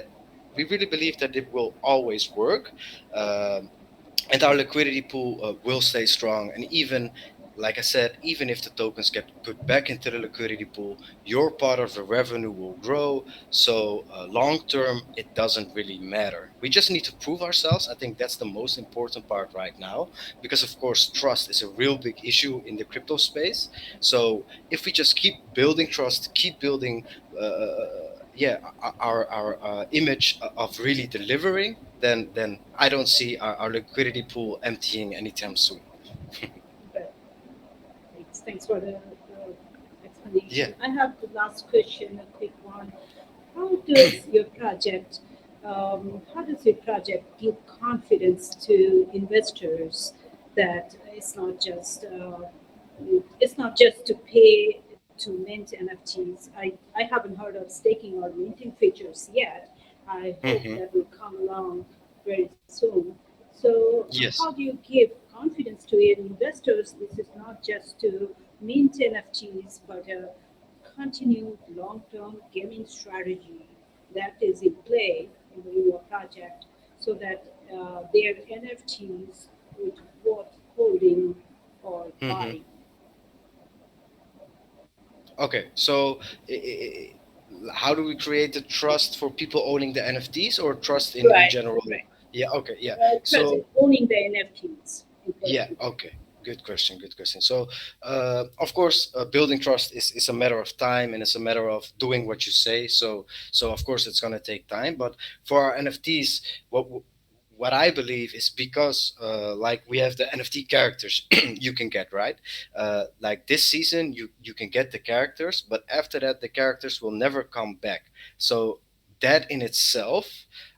we really believe that it will always work. Um and our liquidity pool will stay strong. And even, like I said, even if the tokens get put back into the liquidity pool, your part of the revenue will grow. So long term, it doesn't really matter. We just need to prove ourselves. I think that's the most important part right now, because of course trust is a real big issue in the crypto space. So if we just keep building trust, keep building yeah, our image of really delivering, then I don't see our liquidity pool emptying anytime soon.
But thanks for the
Yeah.
explanation. I have the last question, a quick one. How does your project, how does your project give confidence to investors that it's not just to pay to mint NFTs? I haven't heard of staking or minting features yet. I hope
Hmm.
that will come along very soon. So, how
Yes.
do you give confidence to your investors? This is not just to mint NFTs, but a continued long-term gaming strategy that is in play in your project, so that their NFTs would worth holding or
Hmm.
buying.
Okay. So how do we create the trust for people owning the NFTs, or trust in
Right,
general?
right.
Yeah. Okay. Yeah.
Present
So
owning the NFTs in
yeah,
particular.
okay. Good question. Good question. So, of course, building trust is a matter of time, and it's a matter of doing what you say. So of course, it's gonna take time. But for our NFTs, what what I believe is, because like we have the NFT characters you can get, right. Like this season, you can get the characters, but after that, the characters will never come back. So that in itself,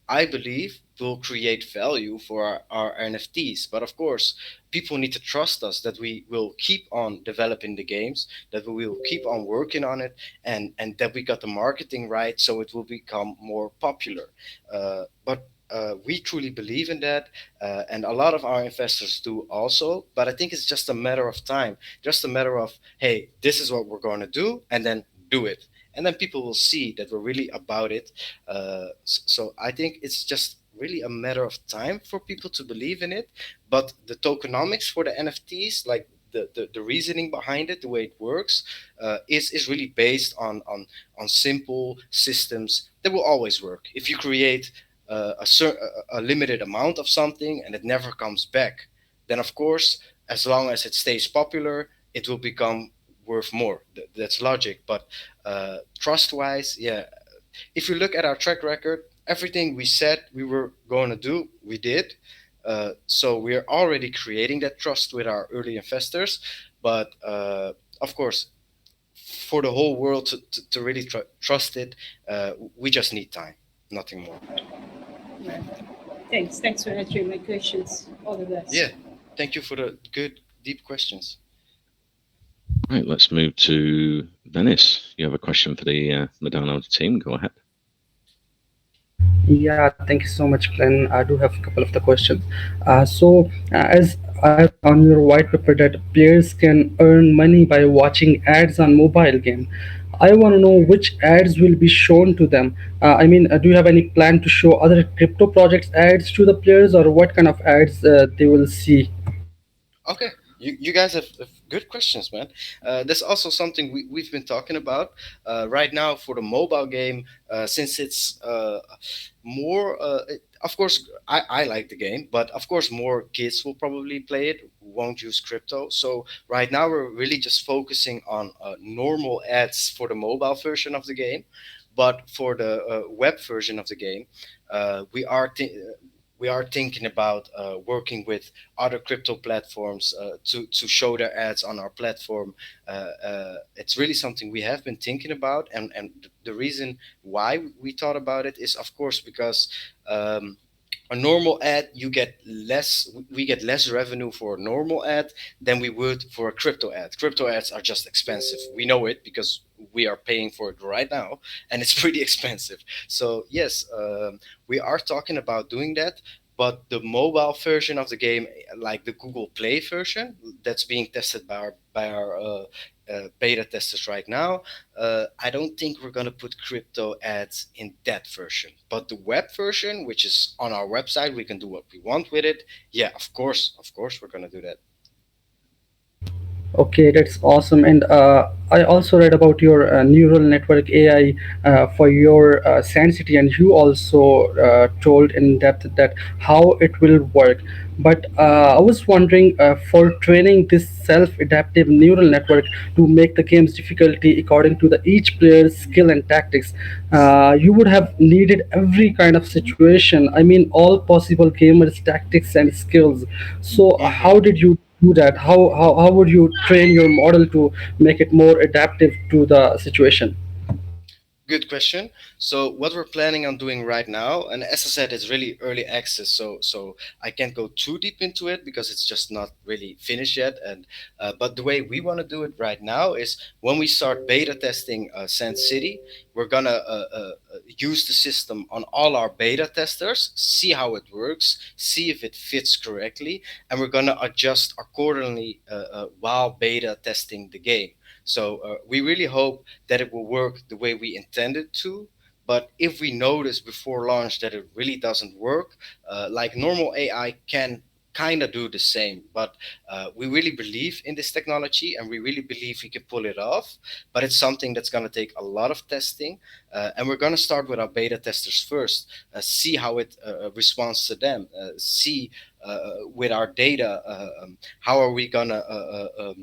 I believe, will create value for our NFTs. But of course, people need to trust us that we will keep on developing the games, that we will keep on working on it, and that we got the marketing right, so it will become more popular. But we truly believe in that, and a lot of our investors do also. But I think it's just a matter of time, just a matter of, hey, this is what we're going to do, and then do it. And then people will see that we're really about it. So I think it's just really a matter of time for people to believe in it. But the tokenomics for the NFTs, like the reasoning behind it, the way it works, is really based on simple systems that will always work. If you create a limited amount of something and it never comes back, then of course, as long as it stays popular, it will become worth more. That's logic. But trust wise, yeah, if you look at our track record, everything we said we were going to do, we did. So we are already creating that trust with our early investors. But of course, for the whole world to really trust it, we just need time, nothing more.
Right. Thanks for answering my questions. All the
Yeah.
best.
Thank you for the good, deep questions.
Right, let's move to Venice. You have a question for the Medano team. Go ahead.
Yeah, thank you so much, Glenn. I do have a couple of the questions. As I read on your white paper that players can earn money by watching ads on mobile game, I want to know which ads will be shown to them. Do you have any plan to show other crypto projects ads to the players, or what kind of ads they will see?
Okay, you guys have good questions, man. That's also something we've been talking about right now for the mobile game, since it's more. Of course, I like the game, but of course, more kids will probably play it, won't use crypto. So right now, we're really just focusing on normal ads for the mobile version of the game. But for the web version of the game, we are thinking about working with other crypto platforms to show their ads on our platform. It's really something we have been thinking about, and the reason why we thought about it is, of course, because um, a normal ad, we get less revenue for a normal ad than we would for a crypto ad. Crypto ads are just expensive. We know it because we are paying for it right now, and it's pretty expensive. So yes, we are talking about doing that. But the mobile version of the game, like the Google Play version, that's being tested by our beta testers right now. I don't think we're gonna put crypto ads in that version. But the web version, which is on our website, we can do what we want with it. Yeah, of course, we're gonna do that.
Okay, that's awesome. And I also read about your neural network AI for your Sand City, and you also told in depth that how it will work. But I was wondering, for training this self-adaptive neural network to make the game's difficulty according to the each player's skill and tactics, you would have needed every kind of situation. I mean, all possible gamers' tactics and skills. So,
Hmm.
how did you do that? How would you train your model to make it more adaptive to the situation?
Good question. So what we're planning on doing right now, and as I said, it's really early access, so I can't go too deep into it because it's just not really finished yet. And but the way we want to do it right now is when we start beta testing Sand City, we're gonna use the system on all our beta testers, see how it works, see if it fits correctly, and we're gonna adjust accordingly while beta testing the game. So we really hope that it will work the way we intended to. But if we notice before launch that it really doesn't work, like normal AI can kind of do the same. But we really believe in this technology and we really believe we can pull it off. But it's something that's going to take a lot of testing. And we're going to start with our beta testers first, see how it responds to them, see with our data how are we going to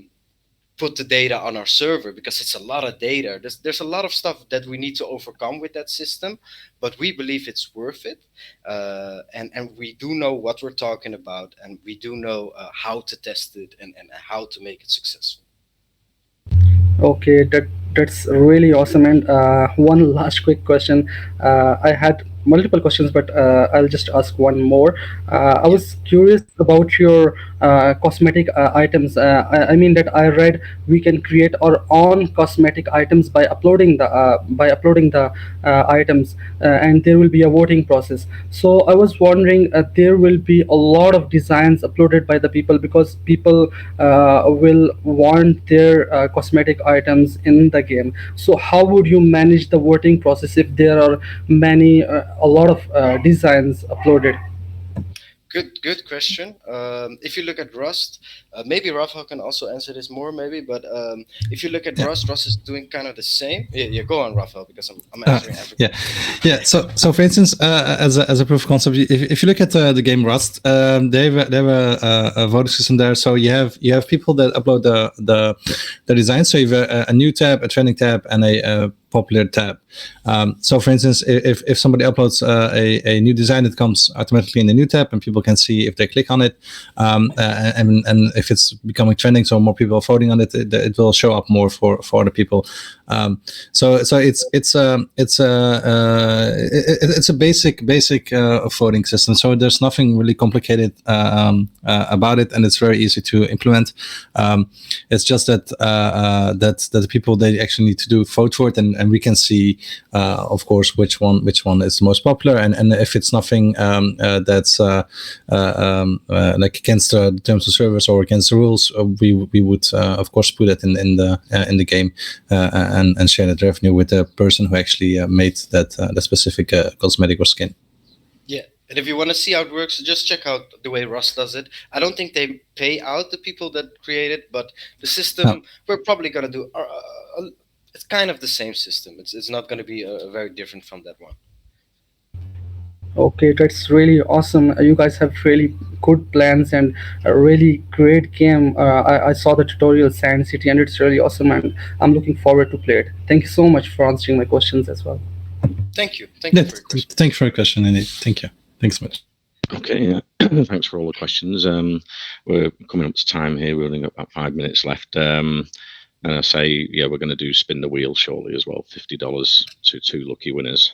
put the data on our server because it's a lot of data. There's a lot of stuff that we need to overcome with that system, but we believe it's worth it, and we do know what we're talking about, and we do know how to test it and how to make it successful.
Okay, that's really awesome. And one last quick question. I had multiple questions, but I'll just ask one more. I
Yeah.
was curious about your cosmetic items. I mean that I read we can create our own cosmetic items by uploading the items, and there will be a voting process. So I was wondering, there will be a lot of designs uploaded by the people because people will want their cosmetic items in the game. So how would you manage the voting process if there are a lot of designs uploaded?
Good question. If you look at Rust, maybe Rafa can also answer this more, maybe. But if you look at
Yeah.
Rust is doing kind of the same. Yeah, yeah, go on, Rafa, because I'm
Uh,
answering everything.
yeah, yeah. So for instance, as a proof of concept, if you look at the game Rust, they have a voting system there. So you have people that upload the design. So you have a new tab, a trending tab, and a popular tab. So for instance, if somebody uploads a new design, it comes automatically in the new tab, and people can see if they click on it, and if it's becoming trending, so more people are voting on it, it will show up more for other people. So it's a basic voting system. So there's nothing really complicated about it, and it's very easy to implement. It's just that the people, they actually need to do vote for it, and we can see, of course, which one is the most popular, and if it's nothing that's like against the terms of service or against the rules, we would of course put it in the game, and share that revenue with the person who actually made that specific cosmetic or skin.
Yeah. And if you want to see how it works, just check out the way Rust does it. I don't think they pay out the people that create it, but the
No.
system we're probably gonna do. It's kind of the same system. It's not gonna be very different from that one.
Okay, that's really awesome. You guys have really good plans and a really great game. I saw the tutorial Sand City, and it's really awesome, and I'm looking forward to play it. Thank you so much for answering my questions as well.
Thank you. Thank you
Yeah,
for your question.
thank you for your question, indeed. Thank you. Thanks so much.
Okay, yeah. Thanks for all the questions. We're coming up to time here. We've only got about 5 minutes left. And I say, yeah, we're going to do spin the wheel shortly as well. $50 to 2 lucky winners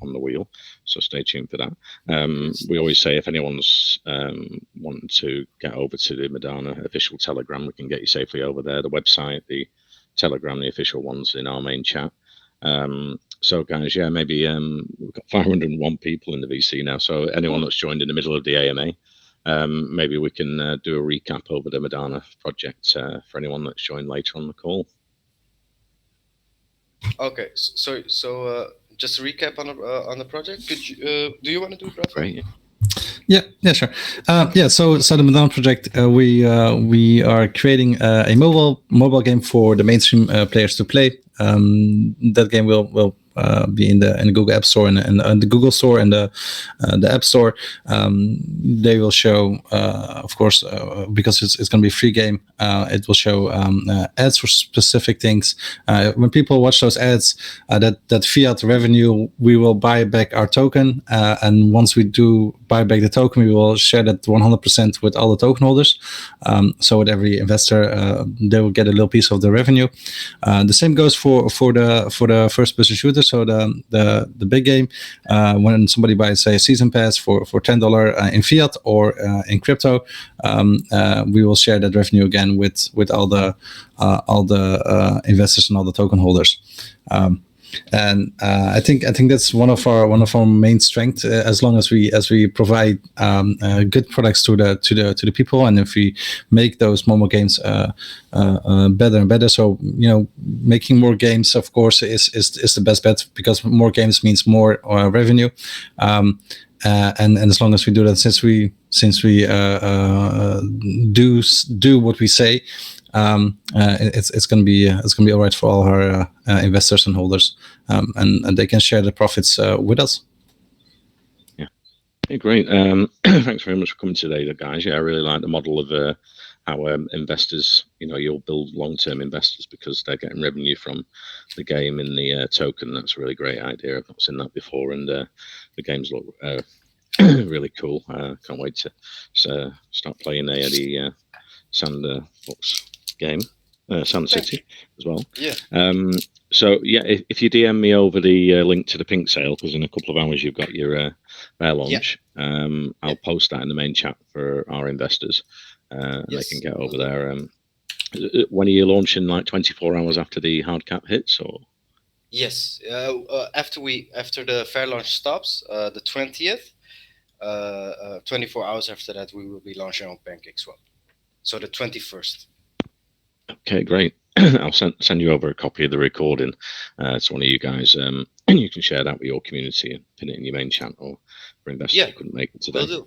on the wheel. So stay tuned for that. We always say if anyone's wanting to get over to the Medano official Telegram, we can get you safely over there. The website, the Telegram, the official ones in our main chat. So guys, yeah, maybe we've got 501 people in the VC now. So anyone that's joined in the middle of the AMA, maybe we can do a recap over the Medano project for anyone that's joined later on the call.
Okay, so just a recap on the project. Could you do you want to do it, Rafa?
Great.
Yeah, sure. So the Medano project, we are creating a mobile game for the mainstream players to play. That game will be in the Google App Store and the Google Store and the App Store. They will show, of course, because it's going to be a free game. It will show ads for specific things. When people watch those ads, that fiat revenue, we will buy back our token. And once we do buy back the token, we will share that 100% with all the token holders. So with every investor, they will get a little piece of the revenue. The same goes for the first person shooter. So the big game, when somebody buys, say, a season pass for $10 in fiat or in crypto, we will share that revenue again with all the investors and all the token holders. And I think that's one of our main strengths. As long as we provide good products to the people, and if we make those Momo games better and better. So making more games, of course, is the best bet, because more games means more revenue. And as long as we do that, since we do what we say, it's going to be all right for all our investors and holders, and they can share the profits with us.
Yeah, hey, great. Thanks very much for coming today, guys. Yeah, I really like the model of how investors, you'll build long-term investors because they're getting revenue from the game in the token. That's a really great idea. I've not seen that before, and the games look really cool. Can't wait to start playing the Sandbox game, Sand City as well.
Yeah.
So yeah, if you DM me over the link to the pink sale, because in a couple of hours you've got your bear launch, I'll post that in the main chat for our investors. They can get over there. When are you launching? Like 24 hours after the hard cap hits, or?
Yes. After the fair launch stops, the 20th, 24 hours after that, we will be launching on PancakeSwap. So the 21st. Okay,
great. I'll send you over a copy of the recording to one of you guys, and you can share that with your community and pin it in your main channel for investors who couldn't make it today.
Will do.